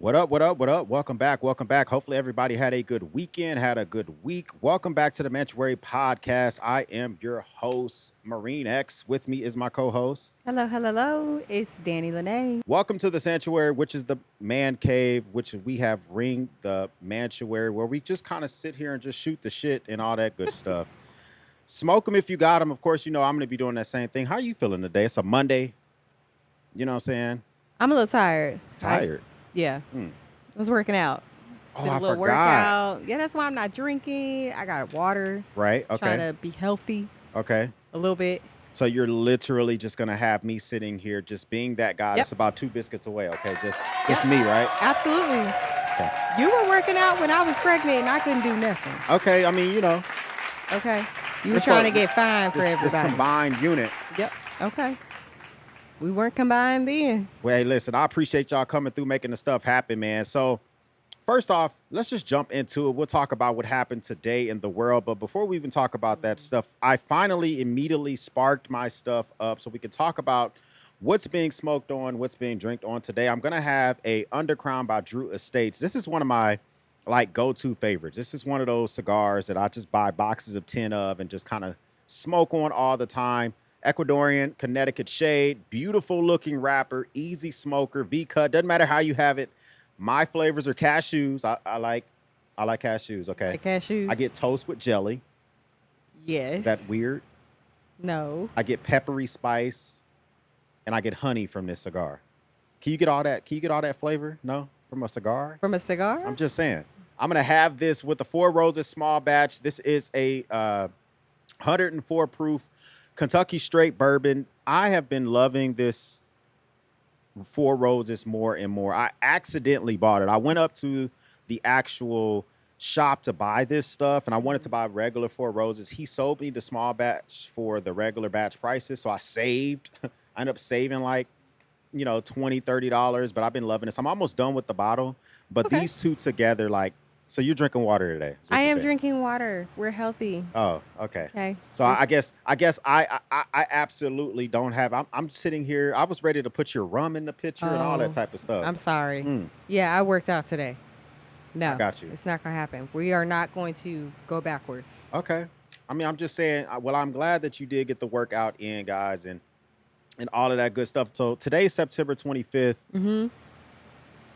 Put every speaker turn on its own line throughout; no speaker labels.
What up? What up? What up? Welcome back. Welcome back. Hopefully, everybody had a good weekend, had a good week. Welcome back to the Mantuary podcast. I am your host, Marine X. With me is my co-host.
Hello, hello, hello. It's Déni, Lené.
Welcome to the Sanctuary, which is the man cave, which we have ringed the Mantuary, where we just kind of sit here and just shoot the shit and all that good stuff. Smoke them if you got them. Of course, you know I'm going to be doing that same thing. How are you feeling today? It's a Monday. You know what I'm saying?
I'm a little tired.
Tired?
Yeah. I was working out.
Oh,
Did a
I
little
forgot.
workout. Yeah, that's why I'm not drinking. I got water.
Right? Okay.
Trying to be healthy
Okay.
a little bit.
So you're literally just going to have me sitting here just being that guy.
Yep.
That's about 2 biscuits away, okay? Just me, right?
Absolutely.
Okay.
You were working out when I was pregnant and I couldn't do nothing.
Okay, I mean, you know.
Okay. You were
It's
trying
like
to get fined for
this
everybody.
combined unit.
Yep. Okay. We weren't combined then.
Well, hey, listen, I appreciate y'all coming through, making the stuff happen, man. So first off, let's just jump into it. We'll talk about what happened today in the world. But before we even talk about that stuff, I finally immediately sparked my stuff up so we can talk about what's being smoked on, what's being drinked on today. I'm going to have a Undercrown by Drew Estates. This is one of my go-to favorites. This is one of those cigars that I just buy boxes of 10 of and just kind of smoke on all the time. Ecuadorian, Connecticut shade, beautiful looking wrapper, easy smoker, V-cut. Doesn't matter how you have it. My flavors are cashews. I like cashews. Okay.
Like cashews.
I get toast with jelly.
Yes.
Is that weird?
No.
I get peppery spice, and I get honey from this cigar. Can you get all that? Can you get all that flavor? No, from a cigar.
From a cigar?
I'm just saying. I'm gonna have this with the Four Roses small batch. This is a 104 proof Kentucky straight bourbon. I have been loving this Four Roses more and more. I accidentally bought it. I went up to the actual shop to buy this stuff, and I wanted to buy regular Four Roses. He sold me the small batch for the regular batch prices, so I saved. I ended up saving like, $20, $30, but I've been loving this. I'm almost done with the bottle, but
Okay.
these two together, so you're drinking water today. is what
I
you're
am
saying.
drinking water. We're healthy.
Oh, okay.
Okay.
So I guess I absolutely don't have. I'm sitting here. I was ready to put your rum in the picture and all that
Oh,
type of stuff.
I'm sorry.
Mm.
Yeah, I worked out today. No.
I got you.
It's not going to happen. We are not going to go backwards.
Okay. I mean, I'm just saying. Well, I'm glad that you did get the workout in, guys, and all of that good stuff. So today's September 25th,
Mm-hmm.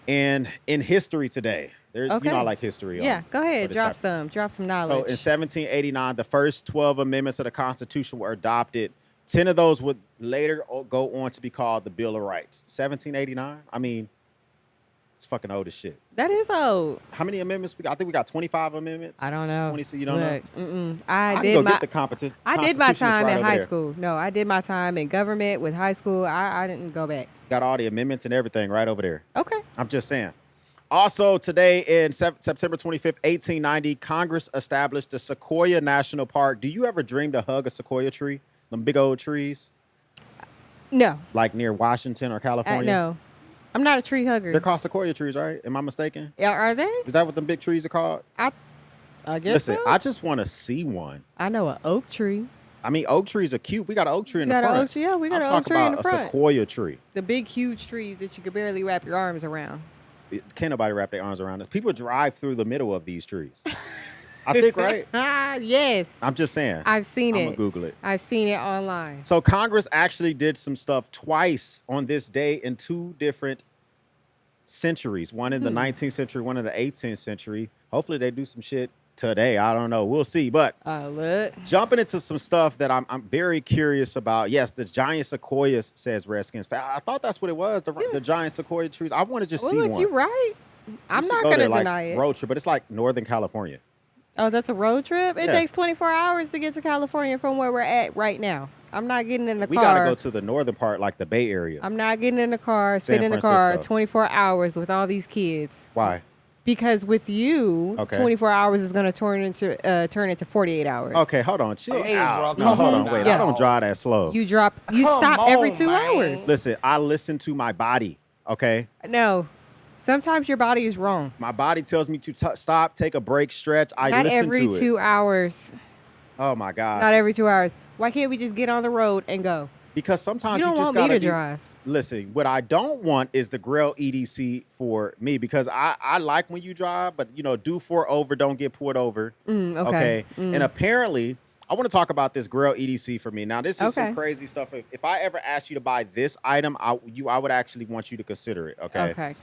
and in history today, there's
Okay.
I like history.
Yeah, go
for
ahead.
this
Drop
type-
some. Drop some
So
knowledge.
in 1789, the first 12 amendments of the Constitution were adopted. 10 of those would later go on to be called the Bill of Rights. 1789? I mean, it's fucking old as shit.
That is old.
How many amendments we got? I think we got 25 amendments.
I don't know.
20, you don't know?
Look, mm-mm.
I
I
can
did
go
my
get the competition.
I did my time
right
in
over
high
there.
school. No, I did my time in government with high school. I didn't go back.
Got all the amendments and everything right over there.
Okay.
I'm just saying. Also, today in September 25th, 1890, Congress established the Sequoia National Park. Do you ever dream to hug a sequoia tree? Them big old trees,
No.
like near Washington or California?
No. I'm not a tree hugger.
They're called sequoia trees, right? Am I mistaken?
Yeah, are they?
Is that what them big trees are called?
I guess
Listen,
so.
I just want to see one.
I know an oak tree.
I mean, oak trees are cute. We got an oak tree in
We
the
got an
front.
oak tree. Yeah, we got
I'm
an oak
talking
tree in
about
the
a
front.
sequoia tree.
The big, huge trees that you could barely wrap your arms around.
Can't nobody wrap their arms around it. People drive through the middle of these trees. I think, right?
Yes.
I'm just saying.
I've seen
I'm
it.
going to Google it.
I've seen it online.
So Congress actually did some stuff twice on this day in two different centuries. One in the 19th century, one in the 18th century. Hopefully they do some shit today. I don't know. We'll see. But
Look.
jumping into some stuff that I'm very curious about. Yes, the giant sequoias, says Redskins. I thought that's what it was, the giant sequoia trees. I want to just
Well,
see
look,
one.
you're right. I'm
We
not
should go
going to
there,
deny it.
Road trip, but it's like Northern California.
Oh, that's a road trip? It
Yeah.
takes 24 hours to get to California from where we're at right now. I'm not getting in the
We
car.
got to go to the northern part, like the Bay Area.
I'm not getting in the car,
San
sit in the car
Francisco.
24 hours with all these kids.
Why?
Because with you,
Okay.
24 hours is going to turn into 48 hours.
Okay, hold on. Chill
Hey,
out.
bro,
No,
come
hold
on
on. Wait,
now.
I don't drive that slow.
You
Come
stop every
on,
2
man.
hours.
Listen, I listen to my body, okay?
No. Sometimes your body is wrong.
My body tells me to stop, take a break, stretch. I
Not
listen
every
to it.
2 hours.
Oh, my God.
Not every 2 hours. Why can't we just get on the road and go?
Because sometimes
You
you,
don't
just
want me
got
to drive.
listen, what I don't want is the Grail EDC for me because I like when you drive, but do 4 over, don't get pulled over.
Okay.
And apparently, I want to talk about this Grail EDC for me. Now, this is some
Okay.
crazy stuff. If I ever asked you to buy this item, I would actually want you to consider it. Okay.
Okay.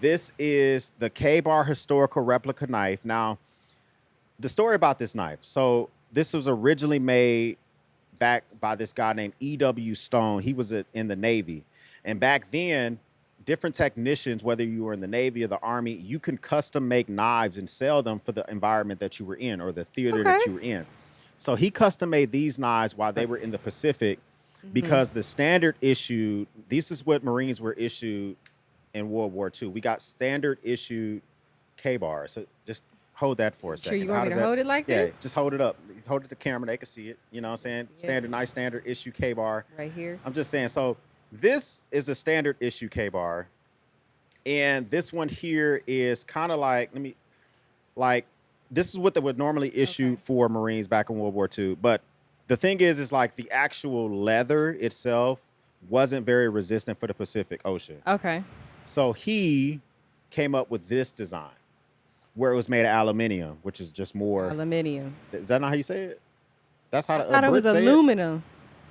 This is the K-Bar historical replica knife. Now, the story about this knife. So this was originally made back by this guy named E.W. Stone. He was in the Navy. And back then, different technicians, whether you were in the Navy or the Army, you can custom make knives and sell them for the environment that you were in or the theater that you were in. So he custom made these knives while they were in the Pacific because the standard issue, this is what Marines were issued in World War II. We got standard issued K-bar. So just hold that for a second.
Sure, you want me to hold it like this?
Yeah, just hold it up. Hold it to the camera. They can see it. You know what I'm saying? Standard, nice standard issue K-bar.
Right here.
I'm just saying. So this is a standard issue K-bar. And this one here is kind of like, this is what they would normally issue for Marines back in World War II. But the thing is like the actual leather itself wasn't very resistant for the Pacific Ocean.
Okay.
So he came up with this design where it was made of aluminium, which is just more.
Aluminium.
Is that not how you say it? That's how
I thought it was aluminum.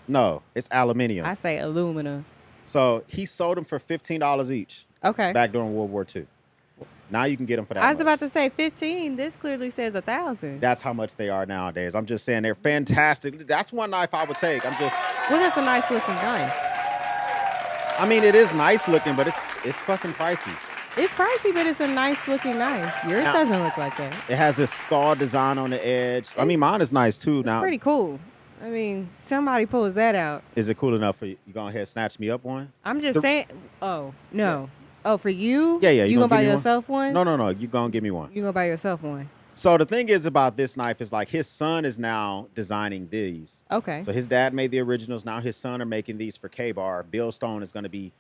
No, it's aluminium.
I say aluminum.
So he sold them for $15 each.
Okay.
Back during World War II. Now you can get them for that.
I was about to say 15. This clearly says 1,000.
That's how much they are nowadays. I'm just saying they're fantastic. That's one knife I would take.
Well, that's a nice looking knife.
I mean, it is nice looking, but it's fucking pricey.
It's pricey, but it's a nice looking knife. Yours doesn't look like that.
It has this skull design on the edge. I mean, mine is nice too.
It's
now,
pretty cool. I mean, somebody pulls that out.
Is it cool enough for you? You go ahead and snatch me up one?
I'm just saying. Oh, no. Oh, for you?
Yeah.
You gonna buy
give me
yourself one?
No. You gonna give me one.
You gonna buy yourself one?
So the thing is about this knife is like his son is now designing these.
Okay.
So his dad made the originals. Now his son are making these for K-Bar. Bill Stone is going to be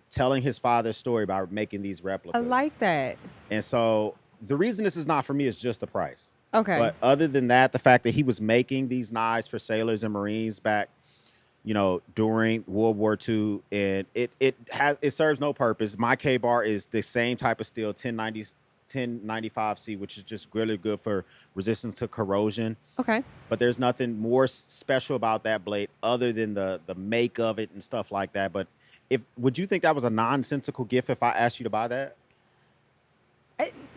telling his father's story by making these replicas.
I like that.
And so the reason this is not for me is just the price.
Okay.
But other than that, the fact that he was making these knives for sailors and Marines back, during World War II, and it serves no purpose. My K-Bar is the same type of steel, 1095C, which is just really good for resistance to corrosion.
Okay.
But there's nothing more special about that blade other than the make of it and stuff like that. But would you think that was a nonsensical gift if I asked you to buy that?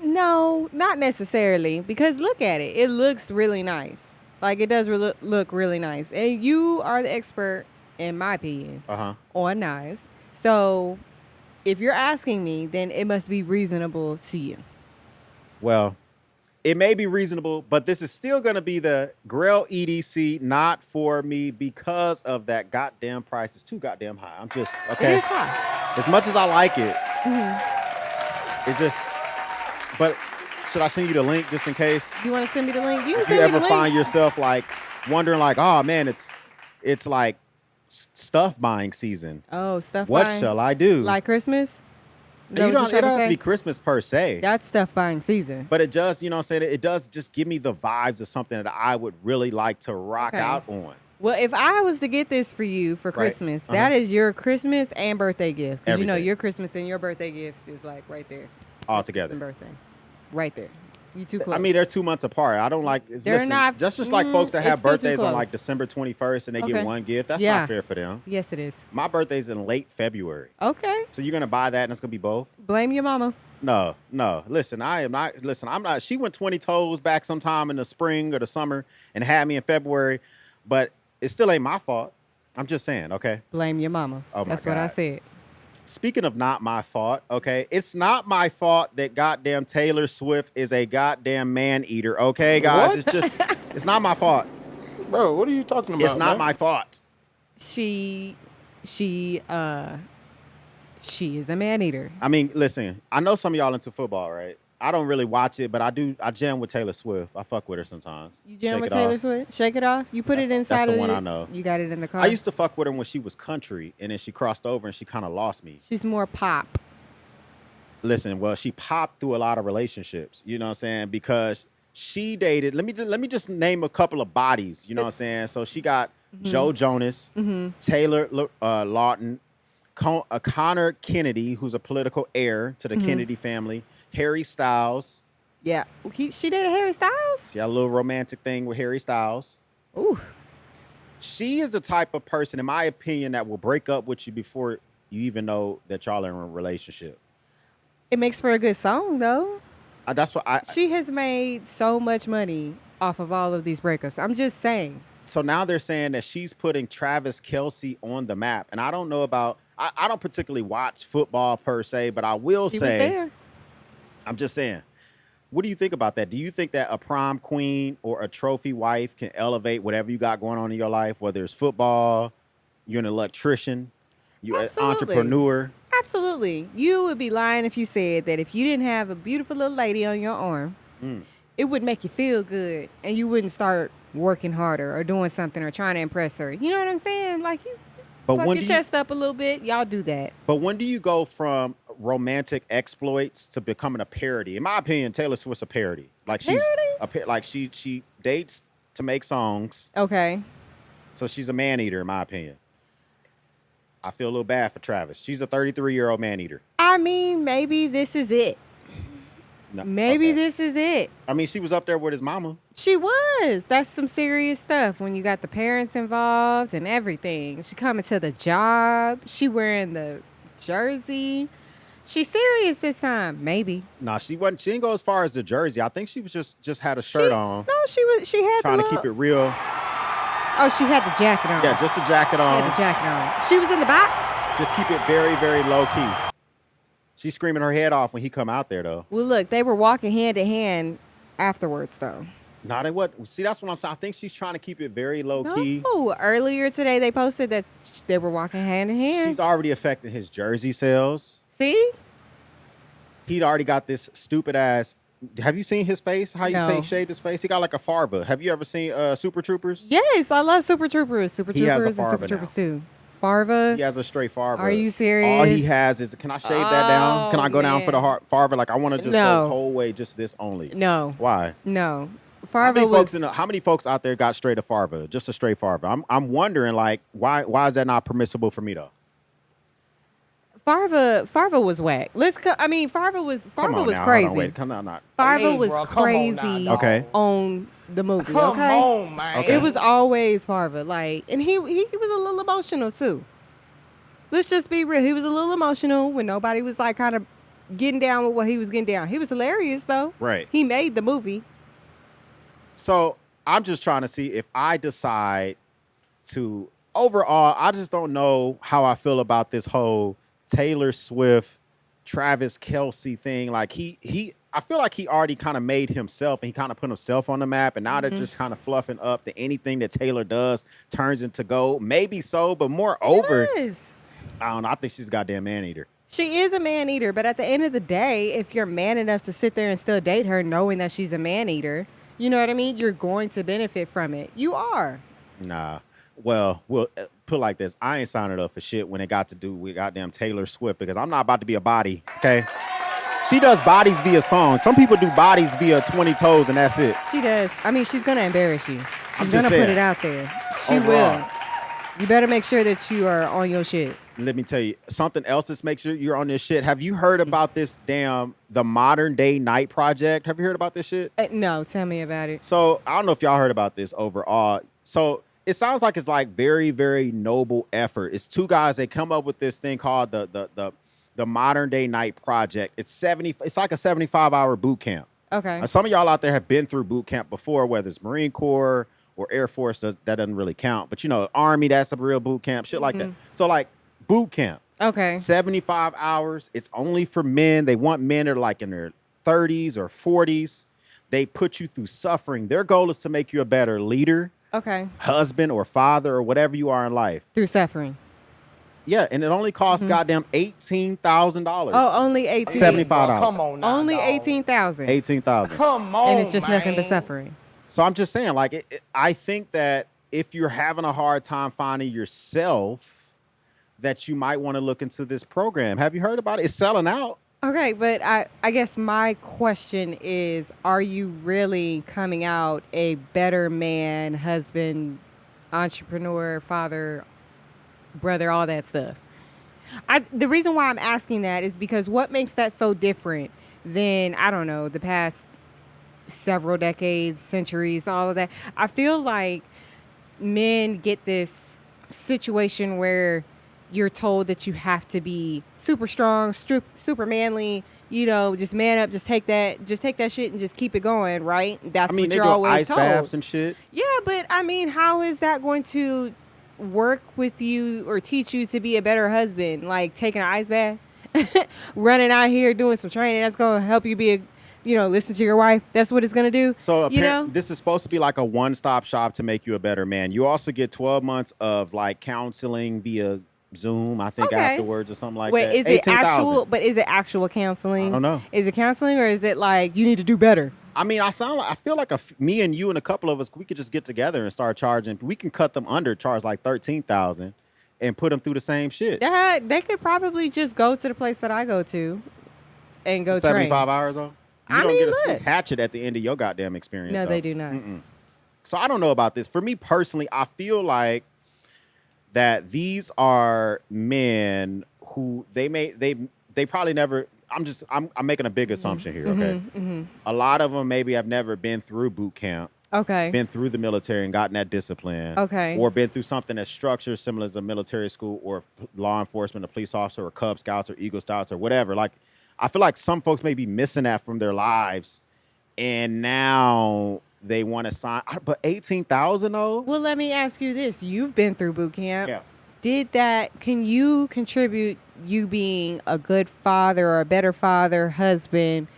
No, not necessarily. Because look at it. It looks really nice. Like, it does look really nice. And you are the expert, in my opinion, on knives. So if you're asking me, then it must be reasonable to you.
Well, it may be reasonable, but this is still going to be the Grail EDC not for me because of that goddamn price. It's too goddamn high. I'm just, okay.
It is high.
As much as I like it, it's just, but should I send you the link just in case?
You want to send me the link? You can
If you
send me the
ever
link.
find yourself like wondering like, oh man, it's like stuff buying season.
Oh, stuff
What
buying.
shall I do?
Like Christmas? Is that
You
what you're
don't, it
trying to
doesn't have
say?
to be Christmas per se.
That's stuff buying season.
But it does, you know what I'm saying? It does just give me the vibes of something that I would really like to rock
Okay.
out on.
Well, if I was to get this for you for Christmas, that is your Christmas and birthday gift. Because
Everything.
your Christmas and your birthday gift is like right there.
All
Christmas
together.
and birthday. Right there. You too close.
I mean, they're 2 months apart. I don't like.
They're not-
Just like folks that
it's
have
still too
birthdays on
close.
like December 21st and they
Okay.
get one gift. That's
Yeah.
not fair for them.
Yes, it is.
My birthday's in late February,
Okay.
so you're gonna buy that and it's gonna be both.
Blame your mama.
No. Listen, I'm not. She went 20 toes back sometime in the spring or the summer and had me in February, but it still ain't my fault. I'm just saying, okay?
Blame your mama.
Oh, my
That's what I
God.
said.
Speaking of not my fault, okay? It's not my fault that goddamn Taylor Swift is a goddamn man eater, okay, guys?
What?
It's just, it's not my fault.
Bro, what are you talking about?
It's not
man?
my fault.
She is a man eater.
I mean, listen, I know some of y'all into football, right? I don't really watch it, but I jam with Taylor Swift. I fuck with her sometimes.
You jam
Shake
with
It
Taylor
Off.
Swift? Shake it off? You put it
That's
inside
the
of
one
it?
I know.
You got it in the car?
I used to fuck with her when she was country, and then she crossed over and she kind of lost me.
She's more pop.
Listen, well, she popped through a lot of relationships, you know what I'm saying? Because she dated, let me just name a couple of bodies, you know what I'm saying? So she got Joe Jonas, Taylor Lawton, Connor Kennedy, who's a political heir to the Kennedy family. Harry Styles.
Yeah. She did a Harry Styles?
She had a little romantic thing with Harry Styles.
Ooh.
She is the type of person, in my opinion, that will break up with you before you even know that y'all are in a relationship.
It makes for a good song, though.
That's what
She has made so much money off of all of these breakups. I'm just saying.
So now they're saying that she's putting Travis Kelce on the map. And I don't know about, I don't particularly watch football per se, but I will
She
say,
was there.
I'm just saying, what do you think about that? Do you think that a prom queen or a trophy wife can elevate whatever you got going on in your life, whether it's football, you're an electrician, you're an entrepreneur?
Absolutely. You would be lying if you said that if you didn't have a beautiful little lady on your arm, it would make you feel good and you wouldn't start working harder or doing something or trying to impress her. You know what I'm saying? Like, you puff your chest up a little bit. Y'all do that.
But when do you go from romantic exploits to becoming a parody? In my opinion, Taylor Swift's a parody. Like, she's she dates to make songs.
Okay.
So she's a man-eater, in my opinion. I feel a little bad for Travis. She's a 33-year-old man-eater.
I mean, maybe this is it.
No,
maybe this is it.
I mean, she was up there with his mama.
She was. That's some serious stuff when you got the parents involved and everything. She coming to the job. She wearing the jersey. She's serious this time. Maybe.
Nah, she wasn't. She didn't go as far as the jersey. I think she was just had a shirt on.
No, she had
trying to keep it real.
Oh, she had the jacket on.
Yeah, just the jacket on.
She had the jacket on. She was in the box.
Just keep it very, very low key. She's screaming her head off when he come out there, though.
Well, look, they were walking hand in hand afterwards, though.
No, they what? See, that's what I'm saying. I think she's trying to keep it very low key.
Oh, earlier today they posted that they were walking hand in hand.
She's already affecting his jersey sales.
See?
He'd already got this stupid ass. Have you seen his face? How you say he shaved his face? He got like a farva. Have you ever seen Super Troopers?
Yes, I love Super Troopers. Super
He has a
Troopers and
farva
Super Troopers
now.
too. Farva.
He has a straight farva.
Are you serious?
All he has is, can I shave that down? Can I go down for the farva? Like, I want to just go whole way, just this only.
No.
Why?
No.
Farva how many folks out there got straight a farva? Just a straight farva. I'm wondering, like, why is that not permissible for me though?
Farva was whack. Farva was crazy. Farva was crazy on the movie.
Come on, man.
It was always Farva. Like, and he was a little emotional too. Let's just be real. He was a little emotional when nobody was like kind of getting down with what he was getting down. He was hilarious though.
Right.
He made the movie.
So I'm just trying to see if I decide to overall, I just don't know how I feel about this whole Taylor Swift, Travis Kelce thing. Like I feel like he already kind of made himself and he kind of put himself on the map. And now they're just kind of fluffing up that anything that Taylor does turns into gold. Maybe so, but moreover, I don't know. I think she's a goddamn man-eater.
She is a man-eater, but at the end of the day, if you're man enough to sit there and still date her knowing that she's a man-eater, you know what I mean? You're going to benefit from it. You are.
Nah. Well, we'll put it like this. I ain't signing up for shit when it got to do with goddamn Taylor Swift because I'm not about to be a body, okay? She does bodies via song. Some people do bodies via 20 toes and that's it.
She does. I mean, she's going to embarrass you. She's going to put it out there. She will. You better make sure that you are on your shit.
Let me tell you, something else that makes sure you're on this shit. Have you heard about this the Modern Day Night Project? Have you heard about this shit?
No, tell me about it.
So I don't know if y'all heard about this overall. So it sounds like it's like very, very noble effort. It's two guys. They come up with this thing called the Modern Day Night Project. It's like a 75-hour boot camp.
Okay.
Now, some of y'all out there have been through boot camp before, whether it's Marine Corps or Air Force. That doesn't really count. But, Army, that's a real boot camp, shit like that. So, like, boot camp.
Okay.
75 hours. It's only for men. They want men that are like in their 30s or 40s. They put you through suffering. Their goal is to make you a better leader.
Okay.
Husband or father or whatever you are in life.
Through suffering.
Yeah, and it only costs goddamn $18,000.
Oh, only $18,000.
$75.
Come on now,
only
dog.
$18,000.
$18,000.
Come on,
and it's just nothing but
man.
suffering.
So I'm just saying, like, I think that if you're having a hard time finding yourself, that you might want to look into this program. Have you heard about it? It's selling out.
Okay, but I guess my question is, are you really coming out a better man, husband, entrepreneur, father, brother, all that stuff? The reason why I'm asking that is because what makes that so different than, I don't know, the past several decades, centuries, all of that? I feel like men get this situation where you're told that you have to be super strong, super manly, just man up, just take that shit and just keep it going, right? That's what you're always told.
Ice baths and shit.
Yeah, but I mean, how is that going to work with you or teach you to be a better husband? Like taking an ice bath, running out here doing some training, that's going to help you be listen to your wife. That's what it's going to do.
So this is supposed to be like a one-stop shop to make you a better man. You also get 12 months of like counseling via Zoom, I think, afterwards or something like that.
Is it actual? But is it actual counseling?
I don't know.
Is it counseling or is it like you need to do better?
I mean, I feel like me and you and a couple of us, we could just get together and start charging. We can cut them under, charge like $13,000, and put them through the same shit.
They could probably just go to the place that I go to, and go
75 hours though. You don't get a sweet
look.
hatchet at the end of your goddamn experience.
No,
though.
they do not.
So I don't know about this. For me personally, I feel like that these are men who they probably never. I'm making a big assumption here. Okay, a lot of them maybe have never been through boot camp.
Okay.
Been through the military and gotten that discipline.
Okay.
Or been through something that's structured similar as a military school or law enforcement, a police officer, or Cub Scouts or Eagle Scouts or whatever. Like, I feel like some folks may be missing that from their lives, and now they want to sign. But 18,000 though.
Well, let me ask you this: you've been through boot camp.
Yeah.
Can you contribute you being a good father or a better father, husband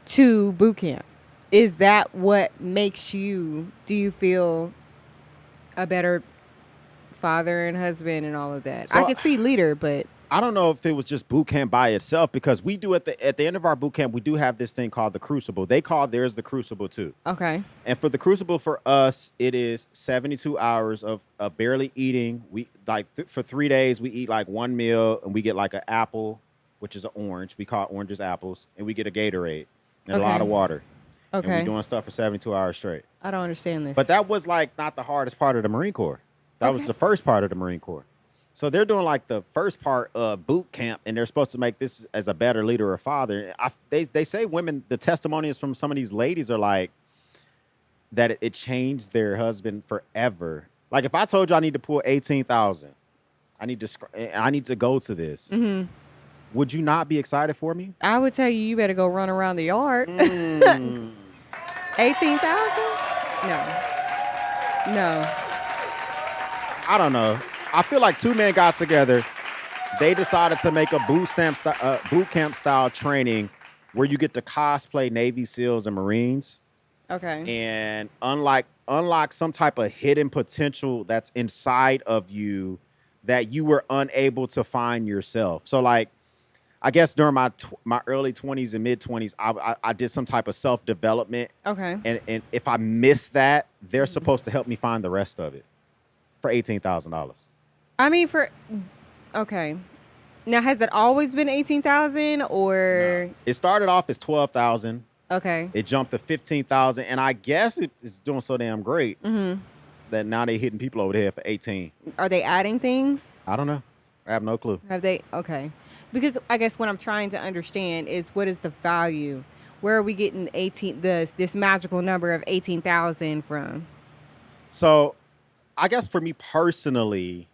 to boot camp? Is that what makes you? Do you feel a better father and husband and all of that?
So
I could see leader, but
I don't know if it was just boot camp by itself, because we do at the end of our boot camp, we do have this thing called the Crucible. They call theirs the Crucible too.
Okay.
And for the Crucible for us, it is 72 hours of barely eating. We for 3 days, we eat like one meal and we get like an apple, which is an orange. We call oranges apples, and we get a Gatorade and a lot of water.
Okay.
And we're doing stuff for 72 hours straight.
I don't understand this.
But that was like not the hardest part of the Marine Corps. That was the first part of the Marine Corps. So they're doing like the first part of boot camp, and they're supposed to make this as a better leader or father. They say women, the testimonies from some of these ladies are like that it changed their husband forever. Like if I told you I need to pull 18,000, I need to go to this.
Mm-hmm.
Would you not be excited for me?
I would tell you better go run around the yard. 18,000? No.
I don't know. I feel like two men got together. They decided to make a boot camp style training where you get to cosplay Navy SEALs and Marines.
Okay.
And unlock some type of hidden potential that's inside of you that you were unable to find yourself. So like, I guess during my early 20s and mid 20s, I did some type of self-development.
Okay.
And if I miss that, they're supposed to help me find the rest of it for $18,000.
I mean, okay. Now, has it always been 18,000 or?
No. It started off as 12,000.
Okay.
It jumped to 15,000, and I guess it's doing so damn great that now they're hitting people over there for 18.
Are they adding things?
I don't know. I have no clue.
Have they? Okay. Because I guess what I'm trying to understand is what is the value? Where are we getting this magical number of 18,000 from?
So, I guess for me personally,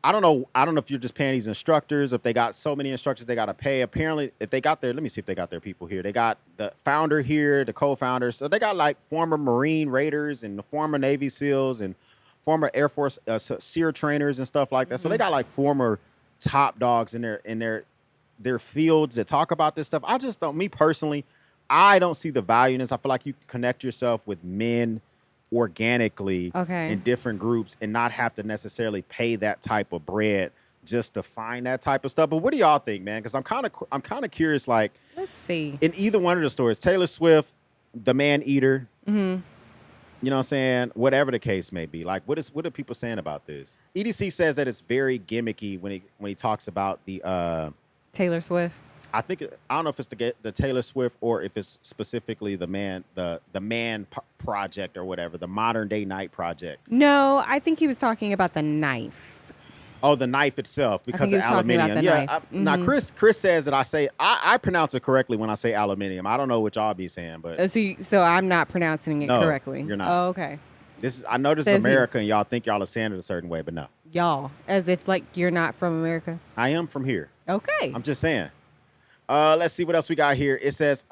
I don't know if you're just paying these instructors, if they got so many instructors they got to pay. Apparently, if they got let me see if they got their people here. They got the founder here, the co-founders. So they got like former Marine Raiders and the former Navy SEALs and former Air Force SEER trainers and stuff like that. So they got like former top dogs in their fields that talk about this stuff. I just don't, me personally, I don't see the value in this. I feel like you can connect yourself with men organically in different groups and not have to necessarily pay that type of bread just to find that type of stuff. But what do y'all think, man? Because I'm kind of curious. Like,
let's see, in
either one of the stories, Taylor Swift, the Man Eater, you know what I'm saying? Whatever the case may be, like, what are people saying about this? EDC says that it's very gimmicky when he talks about the
Taylor Swift.
I don't know if it's the Taylor Swift or if it's specifically the man project or whatever, the modern day night project.
No, I think he was talking about the knife.
Oh, the knife itself because
he
of
was talking about
aluminium.
the knife.
Now Chris says that I pronounce it correctly when I say aluminium. I don't know what y'all be saying, but
So I'm not pronouncing it
no,
correctly.
You're not.
Oh, okay.
I know this is
Says
America, and y'all think y'all are saying it a certain way, but no.
Y'all, as if like you're not from America.
I am from here.
Okay.
I'm just saying. Let's see what else we got here. It says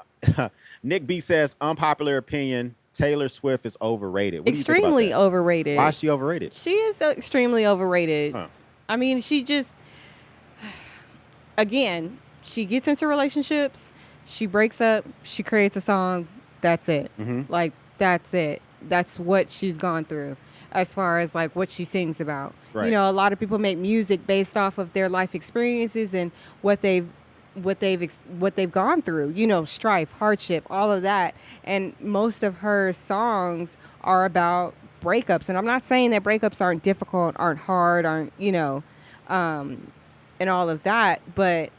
Nick B says unpopular opinion. Taylor Swift is overrated. What
Extremely
do you think about that?
overrated.
Why is she overrated?
She is extremely overrated.
Huh.
I mean, she just, again, she gets into relationships, she breaks up, she creates a song, that's it.
Mm-hmm.
Like, that's it. That's what she's gone through as far as like what she sings about.
Right.
You know, a lot of people make music based off of their life experiences and what they've gone through, you know, strife, hardship, all of that. And most of her songs are about breakups. And I'm not saying that breakups aren't difficult, aren't hard, aren't, you know, and all of that, but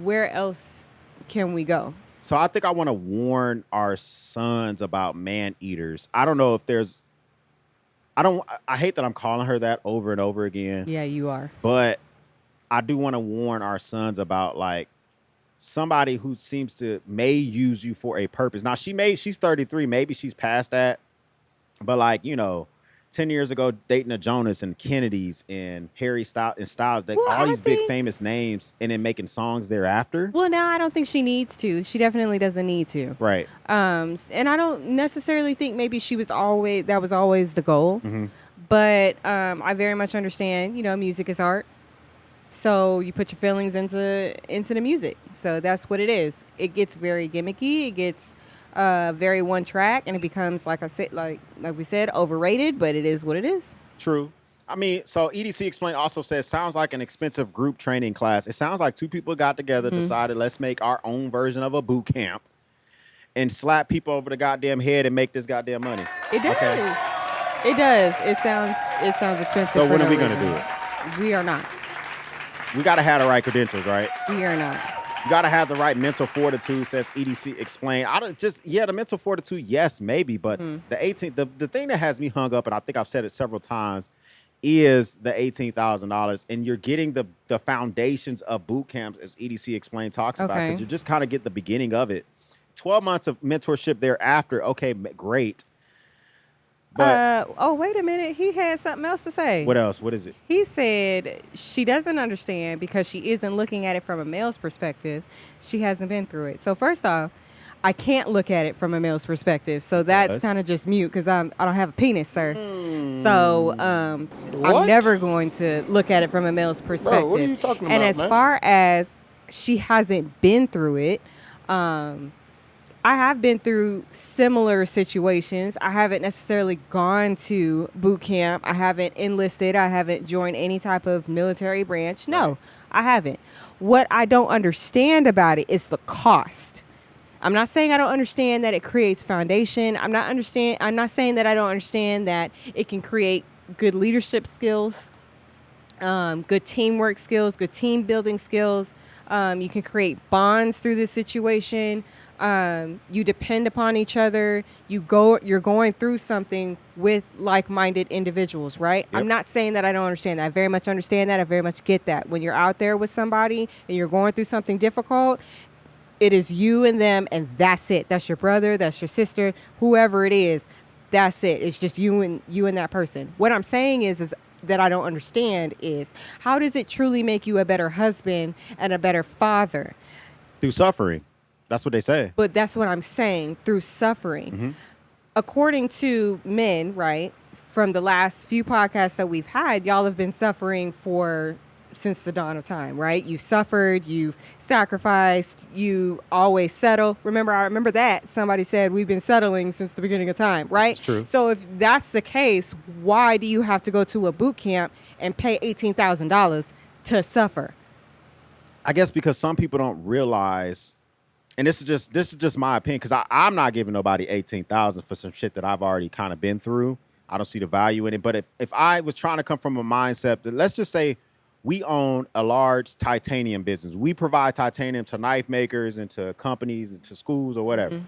where else can we go?
So I think I want to warn our sons about man eaters. I don't know if there's I hate that I'm calling her that over and over again.
Yeah, you are.
But I do want to warn our sons about like somebody who may use you for a purpose. Now she's 33, maybe she's past that. But like, you know, 10 years ago dating a Jonas and Kennedys and Harry Styles, all these big famous names, and then making songs thereafter.
Well, now I don't think she needs to. She definitely doesn't need to.
Right.
And I don't necessarily think maybe that was always the goal.
Mm-hmm.
But I very much understand, you know, music is art. So you put your feelings into the music. So that's what it is. It gets very gimmicky. It gets very one track, and it becomes, like I said, like we said, overrated. But it is what it is.
True. I mean, so EDC Explained also says, sounds like an expensive group training class. It sounds like two people got together, decided, let's make our own version of a boot camp and slap people over the goddamn head and make this goddamn money.
It does. Okay. It does. It sounds expensive.
So when are we going to do it?
We are not.
We got to have the right credentials, right?
We are not.
You got to have the right mental fortitude, says EDC Explained. The mental fortitude, yes, maybe, but the thing that has me hung up, and I think I've said it several times, is the $18,000, and you're getting the foundations of boot camps, as EDC Explained talks about, because you just kind of get the beginning of it. 12 months of mentorship thereafter, okay, great. But
wait a minute. He had something else to say.
What else? What is it?
He said she doesn't understand because she isn't looking at it from a male's perspective. She hasn't been through it. So first off, I can't look at it from a male's perspective. So that's kind of just mute because I don't have a penis, sir. So I'm never going to look at it from a male's perspective.
Bro, what are you talking about,
and as far as she hasn't been through it, I have been through similar situations. I haven't necessarily gone to boot camp. I haven't enlisted. I haven't joined any type of military branch. No, I haven't. What I don't understand about it is the cost. I'm not saying I don't understand that it creates foundation. I'm not saying that I don't understand that it can create good leadership skills, good teamwork skills, good team building skills. You can create bonds through this situation. You depend upon each other. You're going through something with like-minded individuals, right? Yep. I'm not saying that I don't understand that. I very much understand that. I very much get that. When you're out there with somebody and you're going through something difficult, it is you and them, and that's it. That's your brother, that's your sister, whoever it is. That's it. It's just you and that person. What I'm saying is that I don't understand is, how does it truly make you a better husband and a better father?
Through suffering. That's what they say.
But that's what I'm saying, through suffering. Mm-hmm. According to men, right, from the last few podcasts that we've had, y'all have been suffering since the dawn of time, right? You've suffered, you've sacrificed, you always settle. I remember that. Somebody said we've been settling since the beginning of time, right?
That's true.
So if that's the case, why do you have to go to a boot camp and pay $18,000 to suffer?
I guess because some people don't realize, and this is just my opinion, because I'm not giving nobody $18,000 for some shit that I've already kind of been through. I don't see the value in it. But if I was trying to come from a mindset that, let's just say, we own a large titanium business. We provide titanium to knife makers and to companies and to schools or whatever. Mm-hmm.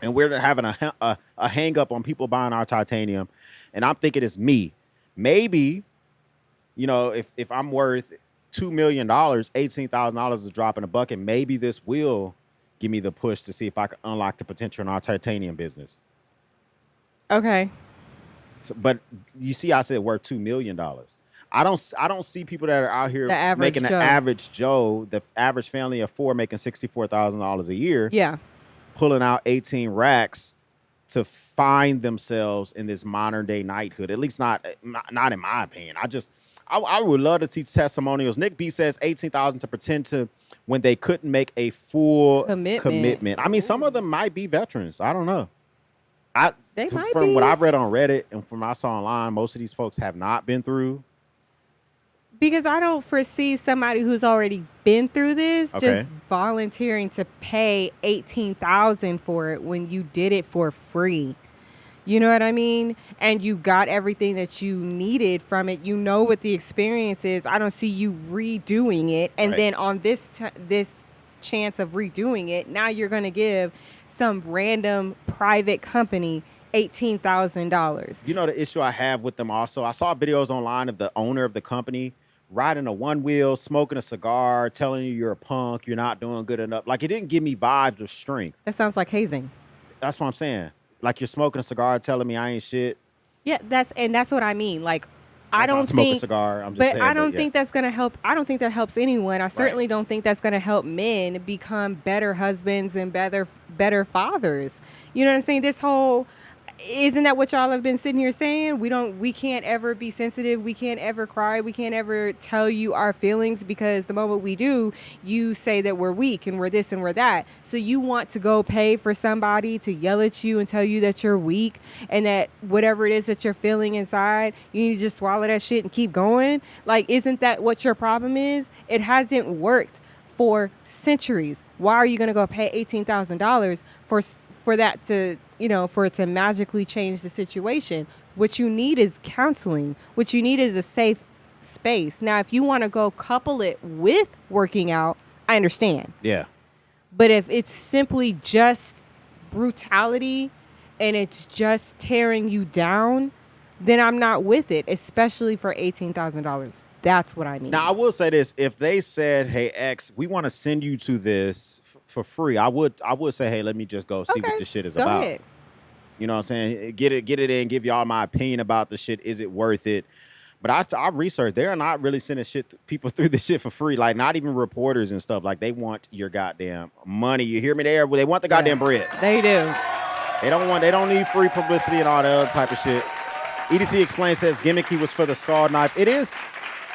And we're having a hang up on people buying our titanium. And I'm thinking it's me. Maybe you know, if I'm worth $2 million, $18,000 is a drop in the bucket. Maybe this will give me the push to see if I can unlock the potential in our titanium business.
Okay.
So, but you see, I said worth $2 million. I don't see people that are out here making the average Joe, the average family of 4 making $64,000 a year.
Yeah.
Pulling out 18 racks to find themselves in this modern day knighthood. At least not in my opinion. I would love to see testimonials. Nick B says 18,000 to pretend to when they couldn't make a full commitment. I mean, some of them might be veterans. I don't know. From what I've read on Reddit and from what I saw online, most of these folks have not been through.
Because I don't foresee somebody who's already been through this just volunteering to pay $18,000 for it when you did it for free. You know what I mean? And you got everything that you needed from it. You know what the experience is. I don't see you redoing it. And then on this chance of redoing it, now you're going to give some random private company $18,000.
You know the issue I have with them also? I saw videos online of the owner of the company riding a one wheel, smoking a cigar, telling you you're a punk, you're not doing good enough. Like, it didn't give me vibes of strength.
That sounds like hazing.
That's what I'm saying. Like, you're smoking a cigar, telling me I ain't shit.
Yeah, that's what I mean. Like, I don't
smoke
think
a cigar. I'm just
but
saying,
I don't think that's gonna help. I don't think that helps anyone. I certainly don't think that's gonna help men become better husbands and better fathers. You know what I'm saying? This whole isn't that what y'all have been sitting here saying? We can't ever be sensitive. We can't ever cry. We can't ever tell you our feelings because the moment we do, you say that we're weak and we're this and we're that. So you want to go pay for somebody to yell at you and tell you that you're weak and that whatever it is that you're feeling inside, you need to just swallow that shit and keep going. Like, isn't that what your problem is? It hasn't worked for centuries. Why are you going to go pay $18,000 for that to, for it to magically change the situation? What you need is counseling. What you need is a safe space. Now, if you want to go couple it with working out, I understand.
Yeah.
But if it's simply just brutality and it's just tearing you down, then I'm not with it, especially for $18,000. That's what I mean.
Now, I will say this. If they said, hey, X, we want to send you to this for free, I would say, hey, let me just go see what this shit is about.
Ahead.
You know what I'm saying? Get it in, give y'all my opinion about the shit. Is it worth it? But I researched. They're not really sending people through the shit for free. Like, not even reporters and stuff. Like, they want your goddamn money. You hear me there? They want the goddamn bread.
They do.
They don't need free publicity and all that other type of shit. EDC Explained says gimmicky was for the skull knife. It is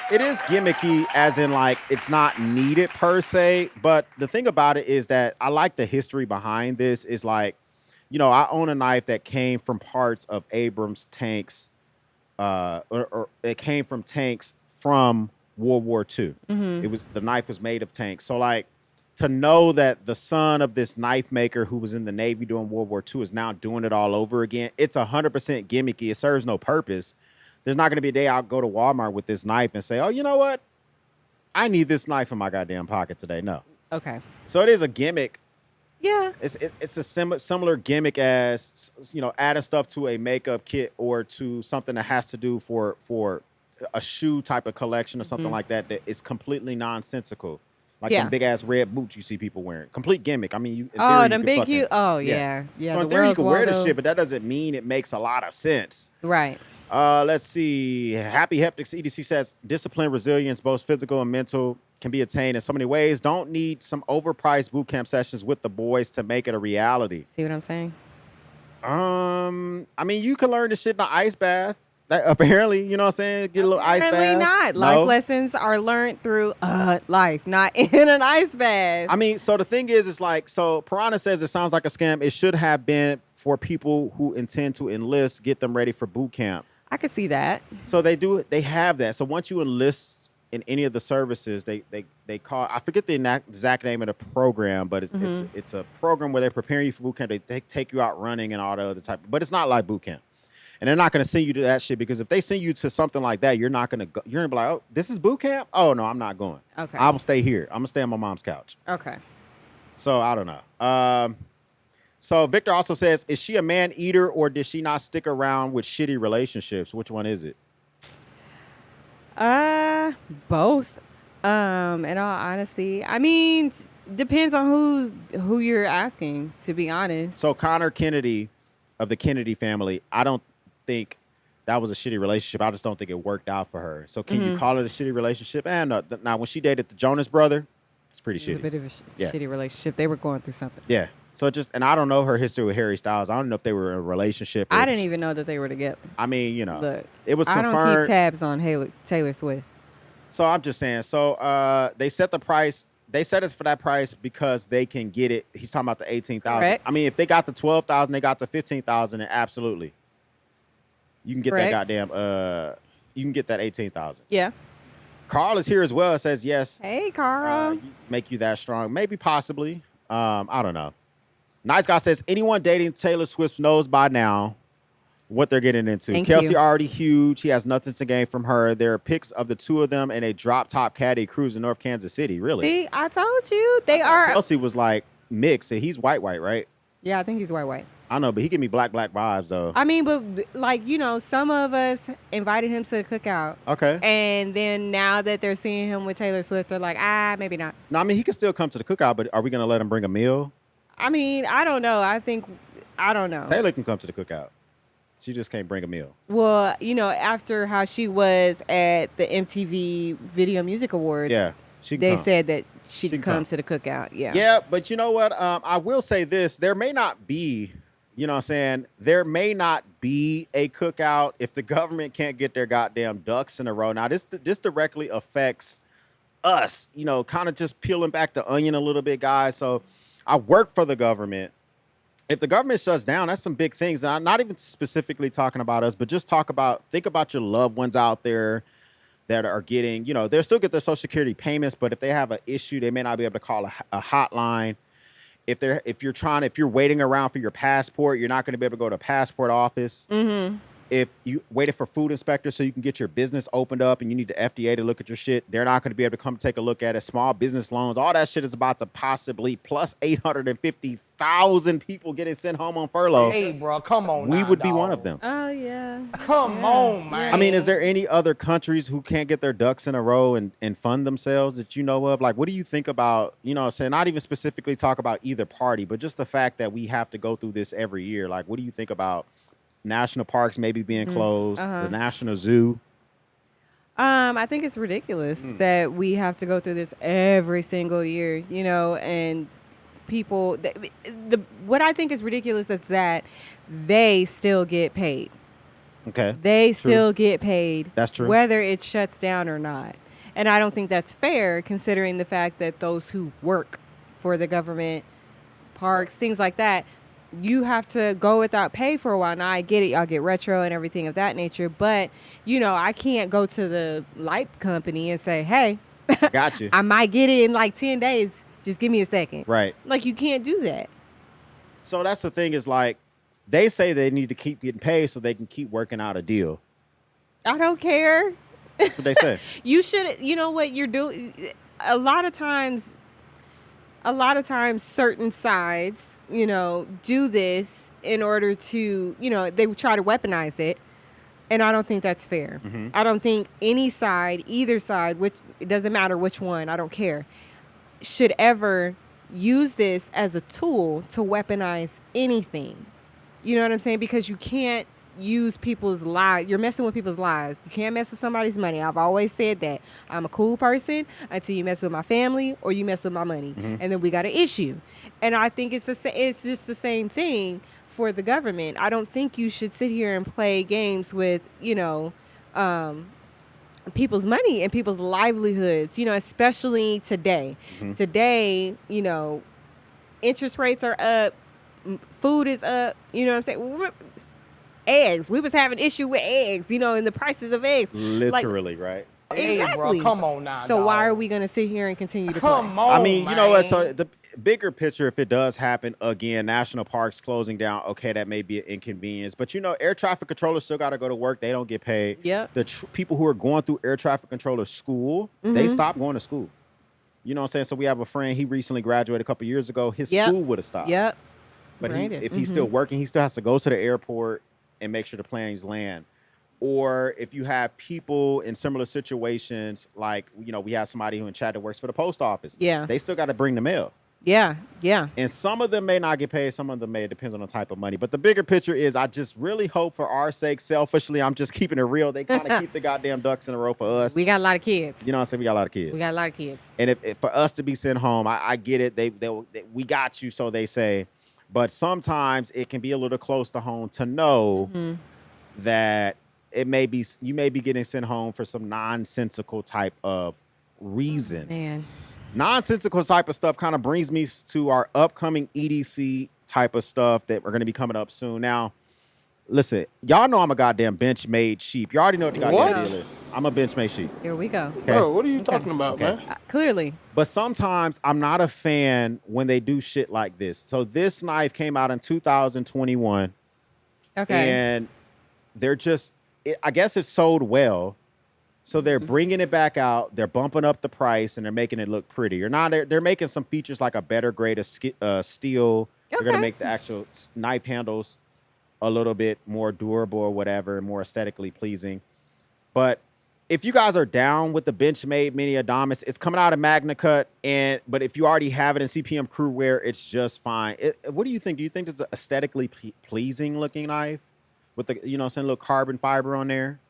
gimmicky as in, like, it's not needed per se. But the thing about it is that I like the history behind this is like, I own a knife that came from parts of Abrams tanks, or it came from tanks from World War II. Mm-hmm. The knife was made of tanks. So, like, to know that the son of this knife maker who was in the Navy during World War II is now doing it all over again, it's 100% gimmicky. It serves no purpose. There's not going to be a day I'll go to Walmart with this knife and say, oh, you know what? I need this knife in my goddamn pocket today. No.
Okay.
So it is a gimmick.
Yeah.
It's a similar gimmick as, adding stuff to a makeup kit or to something that has to do for a shoe type of collection or something like that is completely nonsensical. Like them big ass red boots you see people wearing. Complete gimmick. I mean,
them big huge. Oh, yeah.
So in theory you can wear the shit, but that doesn't mean it makes a lot of sense.
Right.
Let's see. Happy Heptics EDC says discipline, resilience, both physical and mental, can be attained in so many ways. Don't need some overpriced boot camp sessions with the boys to make it a reality.
See what I'm saying?
I mean, you can learn this shit in an ice bath. Apparently, you know what I'm saying? Get a little ice bath.
Apparently not. No. Life lessons are learned through life, not in an ice bath.
I mean, so the thing is, it's like, so Piranha says it sounds like a scam. It should have been for people who intend to enlist, get them ready for boot camp.
I could see that.
So they have that. So once you enlist in any of the services, they call, I forget the exact name of the program, but it's a program where they're preparing you for boot camp. They take you out running and all the other type, but it's not like boot camp. And they're not going to send you to that shit because if they send you to something like that, you're not going to go. You're going to be like, oh, this is boot camp? Oh, no, I'm not going.
Okay.
I will stay here. I'm going to stay on my mom's couch.
Okay.
So I don't know. So Victor also says, is she a man eater or did she not stick around with shitty relationships? Which one is it?
Both. In all honesty, I mean, depends on who you're asking. To be honest.
So Connor Kennedy, of the Kennedy family, I don't think that was a shitty relationship. I just don't think it worked out for her. So can you call it a shitty relationship? And now, when she dated the Jonas brother, it's pretty shitty.
It was a bit of a shitty relationship. They were going through something.
Yeah. So and I don't know her history with Harry Styles. I don't know if they were in a relationship.
I didn't even know that they were together.
I mean,
Look,
it was confirmed.
I don't keep tabs on Taylor Swift.
So I'm just saying. So they set the price. They set it for that price because they can get it. He's talking about the 18,000. I mean, if they got the 12,000, they got the 15,000, then absolutely, you can get that goddamn. You can get that 18,000.
Yeah.
Carl is here as well. Says yes.
Hey, Carl.
Make you that strong? Maybe, possibly. I don't know. Nice Guy says anyone dating Taylor Swift knows by now what they're getting into. Kelsey already huge. He has nothing to gain from her. There are pics of the two of them in a drop top caddy cruise in North Kansas City. Really?
See, I told you they are.
Kelsey was like mixed. And he's white, right?
Yeah, I think he's white.
I don't know, but he give me black vibes though.
I mean, but like, some of us invited him to the cookout.
Okay.
And then now that they're seeing him with Taylor Swift, they're like, maybe not.
No, I mean, he can still come to the cookout, but are we going to let him bring a meal?
I mean, I don't know. I don't know.
Taylor can come to the cookout. She just can't bring a meal.
Well, after how she was at the MTV Video Music Awards, they said that she could come to the cookout. Yeah.
Yeah, but you know what? I will say this. There may not be, there may not be a cookout if the government can't get their goddamn ducks in a row. Now, this directly affects us, kind of just peeling back the onion a little bit, guys. So I work for the government. If the government shuts down, that's some big things. And I'm not even specifically talking about us, but just think about your loved ones out there that are getting, they'll still get their Social Security payments, but if they have an issue, they may not be able to call a hotline. If you're waiting around for your passport, you're not going to be able to go to a passport office. Mm-hmm. If you waited for food inspectors so you can get your business opened up and you need the FDA to look at your shit, they're not going to be able to come take a look at it. Small business loans, all that shit is about to possibly plus 850,000 people getting sent home on furlough.
Hey, bro, come on.
We would be one of them.
Oh, yeah.
Come on, man.
I mean, is there any other countries who can't get their ducks in a row and fund themselves that you know of? Like, what do you think about, not even specifically talk about either party, but just the fact that we have to go through this every year? Like, what do you think about national parks maybe being closed, the National Zoo?
I think it's ridiculous that we have to go through this every single year, and people, what I think is ridiculous is that they still get paid.
Okay.
They still get paid.
That's true.
Whether it shuts down or not. And I don't think that's fair considering the fact that those who work for the government, parks, things like that, you have to go without pay for a while. Now, I get it. Y'all get retro and everything of that nature. But, I can't go to the light company and say, hey,
got you.
I might get it in like 10 days. Just give me a second.
Right.
Like, you can't do that.
So that's the thing is like, they say they need to keep getting paid so they can keep working out a deal.
I don't care.
That's what they say.
You should, what you're doing. A lot of times certain sides, do this in order to, they try to weaponize it. And I don't think that's fair. Mm-hmm. I don't think any side, either side, which it doesn't matter which one, I don't care, should ever use this as a tool to weaponize anything. You know what I'm saying? Because you can't use people's lives. You're messing with people's lives. You can't mess with somebody's money. I've always said that. I'm a cool person until you mess with my family or you mess with my money. Mm-hmm. And then we got an issue. And I think it's just the same thing for the government. I don't think you should sit here and play games with, people's money and people's livelihoods, especially today. Mm-hmm. Today, interest rates are up. Food is up. You know what I'm saying? Eggs. We was having issue with eggs, and the prices of eggs.
Literally, right?
Exactly.
Hey, bro, come on now.
So why are we going to sit here and continue to
come
play?
on,
I mean,
man.
you know what? So the bigger picture, if it does happen again, national parks closing down, okay, that may be an inconvenience. But, air traffic controllers still got to go to work. They don't get paid.
Yeah.
The people who are going through air traffic controller school, they stop going to school. You know what I'm saying? So we have a friend, he recently graduated a couple years ago. His school would have stopped.
Yep.
But if he's still working, he still has to go to the airport and make sure the planes land. or if you have people in similar situations, like, we have somebody who in chat that works for the post office.
Yeah.
They still got to bring the mail.
Yeah.
And some of them may not get paid. Some of them may. It depends on the type of money. But the bigger picture is I just really hope for our sake, selfishly, I'm just keeping it real. They kind of keep the goddamn ducks in a row for us.
We got a lot of kids.
You know what I'm saying? We got a lot of kids.
We got a lot of kids.
And if for us to be sent home, I get it. We got you, so they say. But sometimes it can be a little close to home to know that you may be getting sent home for some nonsensical type of reasons.
Man.
Nonsensical type of stuff kind of brings me to our upcoming EDC type of stuff that we're going to be coming up soon. Now, listen, y'all know I'm a goddamn bench-made sheep. You already know what the goddamn deal is. I'm a bench-made sheep.
Here we go.
Okay?
Bro, what are you talking about, man?
Clearly.
But sometimes I'm not a fan when they do shit like this. So this knife came out in 2021.
Okay.
And they're just, I guess it sold well. So they're bringing it back out. They're bumping up the price and they're making it look prettier. Now they're making some features like a better grade of steel. They're going to make the actual knife handles a little bit more durable or whatever, more aesthetically pleasing. But if you guys are down with the Benchmade Mini Adamas, it's coming out of Magna Cut. But if you already have it in CPM crew wear, it's just fine. What do you think? Do you think it's an aesthetically pleasing looking knife with the, little carbon fiber on there?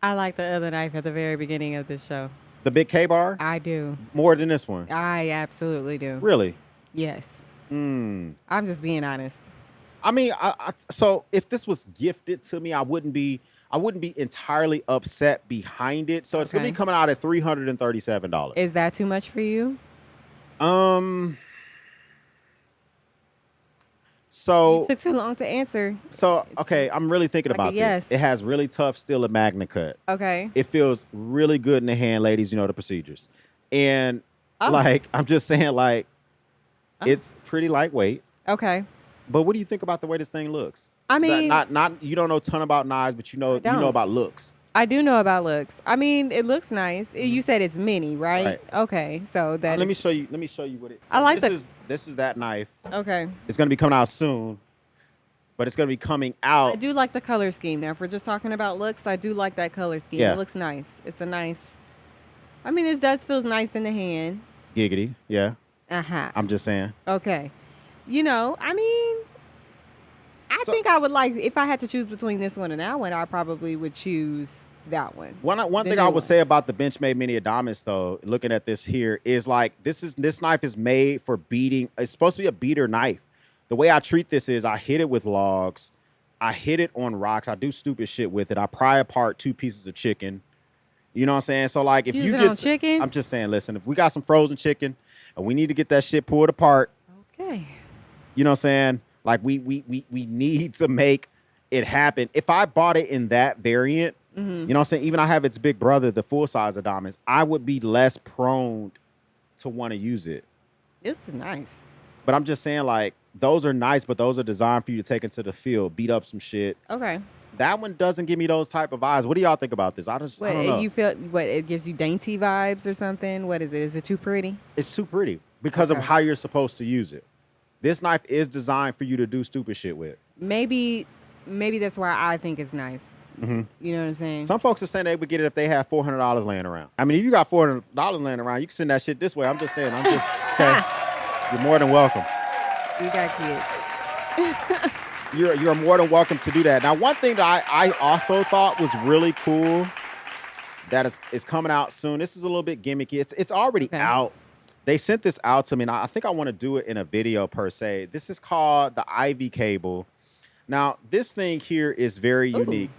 I like the other knife at the very beginning of this show.
The big K-bar?
I do.
More than this one?
I absolutely do.
Really?
Yes.
I'm
just being honest.
I mean, so if this was gifted to me, I wouldn't be entirely upset behind it. So it's going to be coming out at $337.
Is that too much for you?
So
it took too long to answer.
So, okay, I'm really thinking about this. It has really tough steel and Magna Cut.
Okay.
It feels really good in the hand, ladies. You know the procedures. And I'm just saying, it's pretty lightweight.
Okay.
But what do you think about the way this thing looks?
I mean,
not you don't know a ton about knives, but you know about looks.
I do know about looks. I mean, it looks nice. You said it's mini, right? Okay, so that.
Let me show you what it.
I like
this is that knife.
Okay.
It's gonna be coming out soon, but it's gonna be coming out.
I do like the color scheme. Now, if we're just talking about looks, I do like that color scheme.
Yeah.
It looks nice. It's a nice. I mean, this does feel nice in the hand.
Giggity, yeah. I'm just saying.
Okay. I mean, I think I would like, if I had to choose between this one and that one, I probably would choose that one.
One thing I would say about the Benchmade Mini Adamas, though, looking at this here, is this knife is made for beating. It's supposed to be a beater knife. The way I treat this is I hit it with logs. I hit it on rocks. I do stupid shit with it. I pry apart 2 pieces of chicken. You know what I'm saying? So, if you get
chicken?
I'm just saying, listen, if we got some frozen chicken and we need to get that shit pulled apart.
Okay.
You know what I'm saying? We need to make it happen. If I bought it in that variant, you know what I'm saying? Even I have its big brother, the full size Adamas, I would be less prone to want to use it.
This is nice.
But I'm just saying, those are nice, but those are designed for you to take into the field, beat up some shit.
Okay.
That one doesn't give me those type of vibes. What do y'all think about this? I don't know.
You feel it gives you dainty vibes or something? What is it? Is it too pretty?
It's too pretty because of how you're supposed to use it. This knife is designed for you to do stupid shit with.
Maybe that's why I think it's nice. You know what I'm saying?
Some folks are saying they would get it if they had $400 laying around. I mean, if you got $400 laying around, you can send that shit this way. I'm just saying. Okay. You're more than welcome.
We got kids.
You're more than welcome to do that. Now, one thing that I also thought was really cool that is coming out soon. This is a little bit gimmicky. It's already out. They sent this out to me, and I think I want to do it in a video per se. This is called the Ivy cable. Now, this thing here is very unique.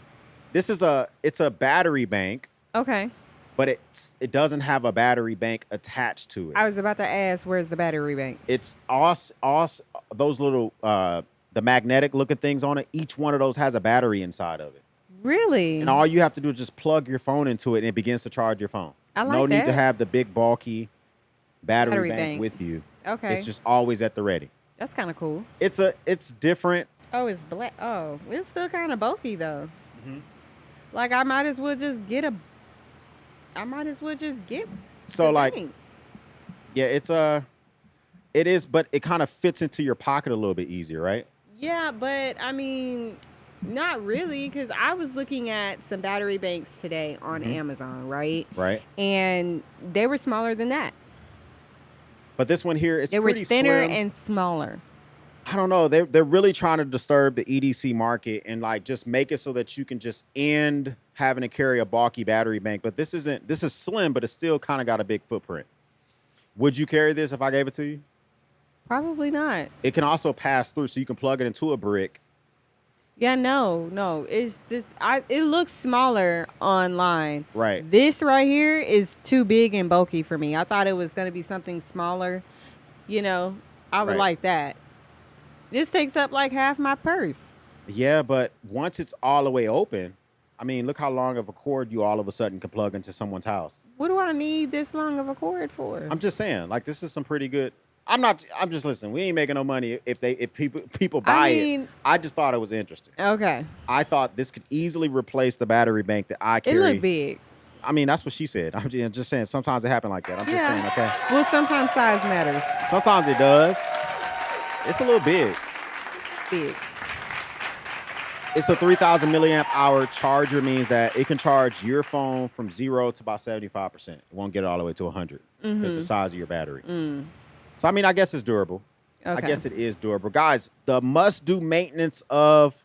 This is it's a battery bank. Okay. But it doesn't have a battery bank attached to it.
I was about to ask, where's the battery bank?
It's those little the magnetic looking things on it. Each one of those has a battery inside of it.
Really?
And all you have to do is just plug your phone into it, and it begins to charge your phone.
I like
no
that.
need to have the big bulky battery bank with you.
Okay.
It's just always at the ready.
That's kind of cool.
It's different.
Oh, it's black. Oh, it's still kind of bulky though. I might as well just get
So yeah, it is, but it kind of fits into your pocket a little bit easier, right?
Yeah, but I mean, Not really, because I was looking at some battery banks today on Amazon, right?
Right.
And they were smaller than that.
But this one here is
They were
pretty
thinner
slim.
and smaller.
I don't know. They're really trying to disturb the EDC market and like just make it so that you can just end having to carry a bulky battery bank. But this is slim, but it's still kind of got a big footprint. Would you carry this if I gave it to you?
Probably not.
It can also pass through, so you can plug it into a brick.
Yeah, no. It's just it looks smaller online.
Right.
This right here is too big and bulky for me. I thought it was going to be something smaller. You know, I would like that. This takes up like half my purse.
Yeah, but once it's all the way open, I mean, look how long of a cord you all of a sudden can plug into someone's house.
What do I need this long of a cord for?
I'm just saying, like, this is some pretty good. I'm just listening. We ain't making no money if people buy it. I just thought it was interesting.
Okay.
I thought this could easily replace the battery bank that I carry.
It looked big.
I mean, that's what she said. I'm just saying, sometimes it happens like that. I'm just saying, okay?
Well, sometimes size matters.
Sometimes it does. It's a little big.
Big.
It's a 3,000 milliamp hour charger, means that it can charge your phone from 0 to about 75%. It won't get it all the way to 100 because the size of your battery. So, I mean, I guess it's durable.
Okay.
I guess it is durable. Guys, the must-do maintenance of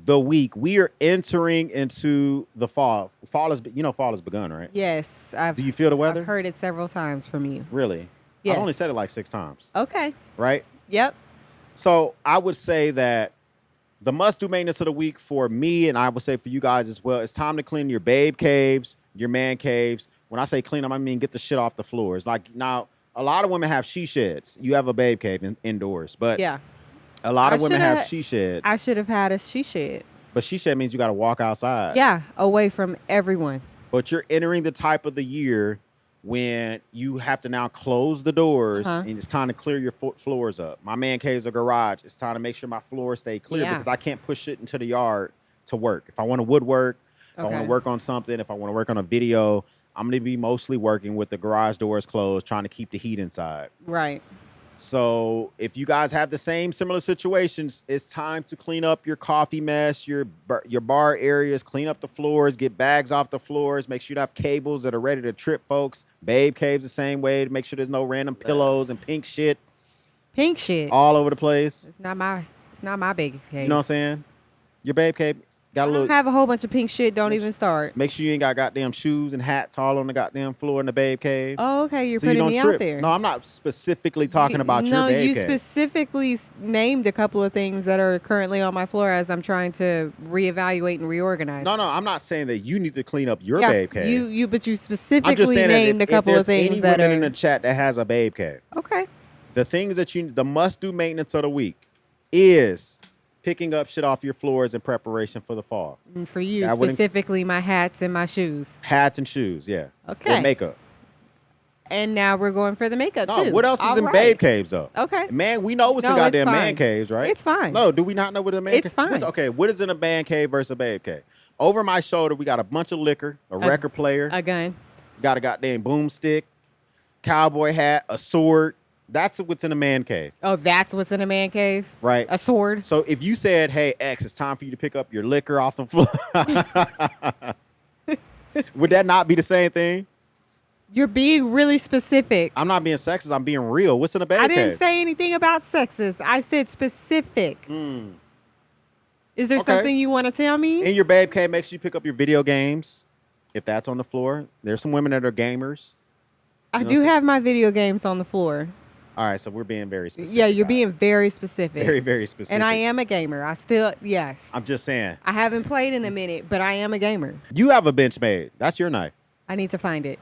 the week. We are entering into the fall. Fall has begun, right?
Yes.
Do you feel the weather?
I've heard it several times from you.
Really?
Yes.
I've only said it like 6 times.
Okay.
Right?
Yep.
So I would say that the must-do maintenance of the week for me, and I would say for you guys as well, it's time to clean your babe caves, your man caves. When I say clean them, I mean get the shit off the floors. Like, now, a lot of women have she sheds. You have a babe cave indoors, but
yeah,
a lot of women have she sheds.
I should have had a she shed.
But she shed means you got to walk outside.
Yeah, away from everyone.
But you're entering the type of the year when you have to now close the doors and it's time to clear your floors up. My man cave's a garage. It's time to make sure my floors stay clear because I can't push it into the yard to work. If I want to woodwork, if I want to work on something, if I want to work on a video, I'm going to be mostly working with the garage doors closed, trying to keep the heat inside.
Right.
So if you guys have the same similar situations, it's time to clean up your coffee mess, your bar areas, clean up the floors, get bags off the floors, make sure you have cables that are ready to trip folks. Babe caves the same way to make sure there's no random pillows and pink shit.
Pink shit.
All over the place.
It's not my babe cave.
You know what I'm saying? Your babe cave got a little.
Have a whole bunch of pink shit. Don't even start.
Make sure you ain't got goddamn shoes and hats all on the goddamn floor in the babe cave.
Oh, okay. You're
so
putting
you don't
me
trip.
out there.
No, I'm not specifically talking about your babe cave.
No, you specifically named a couple of things that are currently on my floor as I'm trying to reevaluate and reorganize.
No, I'm not saying that you need to clean up your babe cave.
But you specifically named a couple of things that are
in the chat that has a babe cave.
Okay.
The things that the must-do maintenance of the week is picking up shit off your floors in preparation for the fall.
And for you, specifically my hats and my shoes.
Hats and shoes, yeah.
Okay.
Or makeup.
And now we're going for the makeup, too.
What else is in babe caves, though?
Okay.
Man, we know what's in goddamn man caves, right?
It's fine.
No, do we not know what a man cave is?
It's fine.
Okay, what is in a man cave versus a babe cave? Over my shoulder, we got a bunch of liquor, a record player.
A gun.
Got a goddamn boomstick, cowboy hat, a sword. That's what's in a man cave.
Oh, that's what's in a man cave?
Right.
A sword?
So if you said, hey, X, it's time for you to pick up your liquor off the floor, would that not be the same thing?
You're being really specific.
I'm not being sexist. I'm being real. What's in a man cave?
I didn't say anything about sexist. I said specific. Is there something you want to tell me?
In your babe cave, make sure you pick up your video games. If that's on the floor. There's some women that are gamers.
I do have my video games on the floor.
All right, so we're being very specific.
Yeah, you're being very specific.
Very, very specific.
And I am a gamer. Yes.
I'm just saying.
I haven't played in a minute, but I am a gamer.
You have a Benchmade. That's your knife.
I need to find it.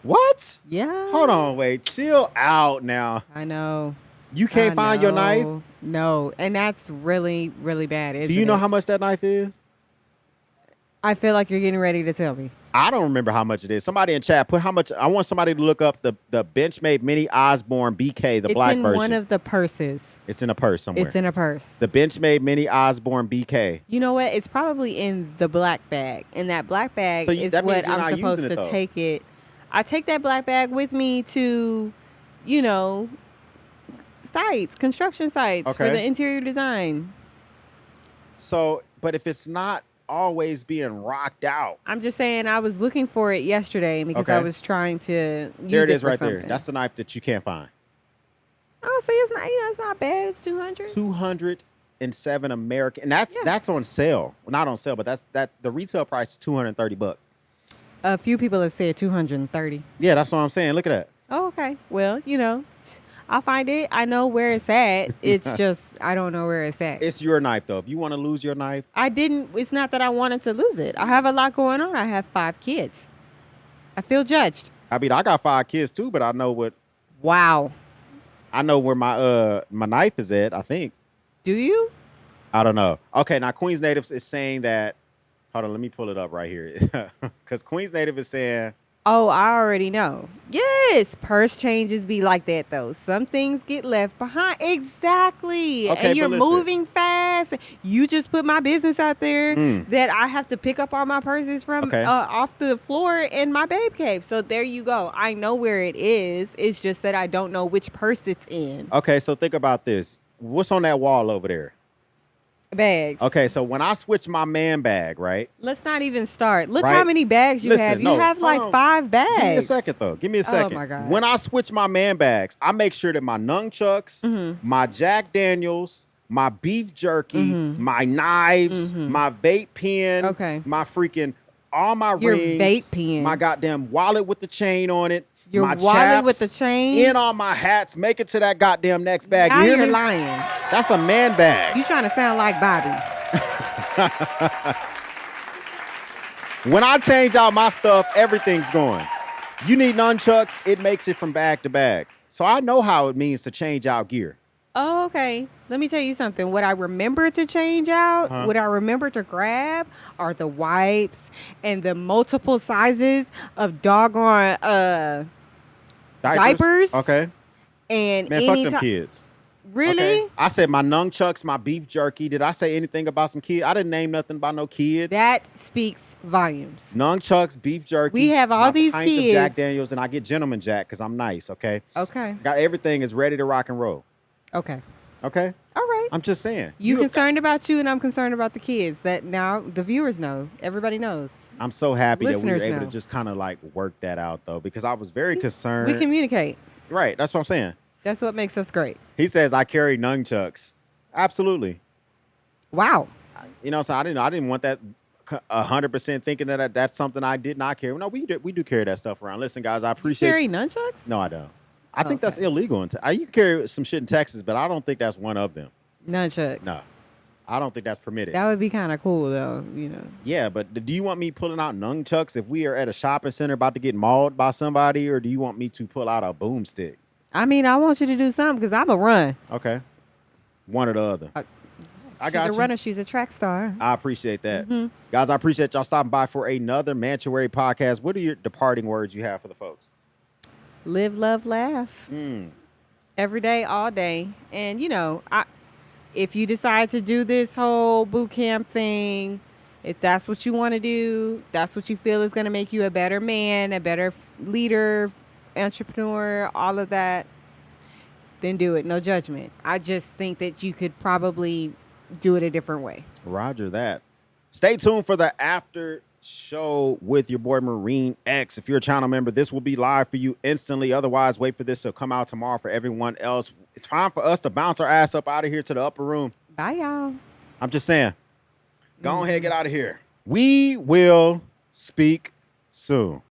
What?
Yeah.
Hold on, wait. Chill out now.
I know.
You can't find your knife?
No, and that's really, really bad, isn't it?
Do you know how much that knife is?
I feel like you're getting ready to tell me.
I don't remember how much it is. Somebody in chat, put how much. I want somebody to look up the Benchmade Mini Osborne BK, the black version.
It's in one of the purses.
It's in a purse somewhere.
It's in a purse.
The Benchmade Mini Osborne BK.
You know what? It's probably in the black bag. And that black bag is what I'm supposed to take it. I take that black bag with me to, construction sites for the interior design.
So but if it's not always being rocked out.
I'm just saying I was looking for it yesterday because I was trying to use
there it is
for
right
something.
there. That's the knife that you can't find.
Oh, see, it's not, it's not bad. It's 200.
207 American, and that's on sale. Well, not on sale, but the retail price is $230.
A few people have said 230.
Yeah, that's what I'm saying. Look at that.
Oh, okay. Well, I'll find it. I know where it's at. It's just I don't know where it's at.
It's your knife, though. If you want to lose your knife,
I didn't. It's not that I wanted to lose it. I have a lot going on. I have 5 kids. I feel judged.
I mean, I got 5 kids too, but I know what.
Wow.
I know where my knife is at. I think.
Do you?
I don't know. Okay, now Queens Natives is saying that. Hold on, let me pull it up right here, because Queens Native is saying.
Oh, I already know. Yes, purse changes be like that though. Some things get left behind. Exactly.
Okay,
and you're
but listen.
moving fast. You just put my business out there that I have to pick up all my purses from off the floor in my babe cave. So there you go. I know where it is. It's just that I don't know which purse it's in.
Okay, so think about this. What's on that wall over there?
Bags.
Okay, so when I switch my man bag, right?
Let's not even start. Look
Right?
how many bags you
Listen,
have. You
no,
have like
hold on.
5 bags.
Give me a second, though. Give me a second.
Oh, my God.
When I switch my man bags, I make sure that my nunchucks, my Jack Daniels, my beef jerky, my knives, my vape pen, my freaking, all my
Your
rings,
vape pen.
my goddamn wallet with the chain on it,
Your
my
wallet
chaps,
with the chain?
in all my hats, make it to that goddamn next bag.
Now
You hear
you're
me?
lying.
That's a man bag.
You trying to sound like Bobby.
When I change out my stuff, everything's going. You need nunchucks, it makes it from bag to bag. So I know how it means to change out gear.
Oh, okay. Let me tell you something. What I remember to change out, what I remember to grab are the wipes and the multiple sizes of doggone diapers.
Okay.
And
Man, fuck them kids.
Really?
Okay? I said my nunchucks, my beef jerky. Did I say anything about some kids? I didn't name nothing about no kids.
That speaks volumes.
Nunchucks, beef jerky.
We have all
my
these
pints of
kids.
Jack Daniels, and I get Gentleman Jack because I'm nice, okay?
Okay.
Got everything is ready to rock and roll.
Okay.
Okay?
All right.
I'm just saying.
You concerned about you, and I'm concerned about the kids. That now the viewers know. Everybody knows.
I'm so happy that we were
Listeners
able
know.
to just kind of like work that out, though, because I was very concerned.
We communicate.
Right. That's what I'm saying.
That's what makes us great.
He says, I carry nunchucks. Absolutely.
Wow.
You know, so I didn't want that 100% thinking that that's something I did not carry. No, we do carry that stuff around. Listen, guys, I appreciate.
Carry nunchucks?
No, I don't. I think that's illegal. You can carry some shit in Texas, but I don't think that's one of them.
Nunchucks.
No, I don't think that's permitted.
That would be kind of cool, though.
Yeah, but do you want me pulling out nunchucks if we are at a shopping center about to get mauled by somebody, or do you want me to pull out a boomstick?
I mean, I want you to do something because I'm a run.
Okay, one or the other.
She's a runner. She's a track star.
I appreciate that. Guys, I appreciate y'all stopping by for another Mantuary podcast. What are your departing words you have for the folks?
Live, love, laugh. Every day, all day. And, if you decide to do this whole boot camp thing, if that's what you want to do, that's what you feel is going to make you a better man, a better leader, entrepreneur, all of that, then do it. No judgment. I just think that you could probably do it a different way.
Roger that. Stay tuned for the after show with your boy Marine X. If you're a channel member, this will be live for you instantly. Otherwise, wait for this to come out tomorrow for everyone else. It's time for us to bounce our ass up out of here to the upper room.
Bye, y'all.
I'm just saying. Go ahead, get out of here. We will speak soon.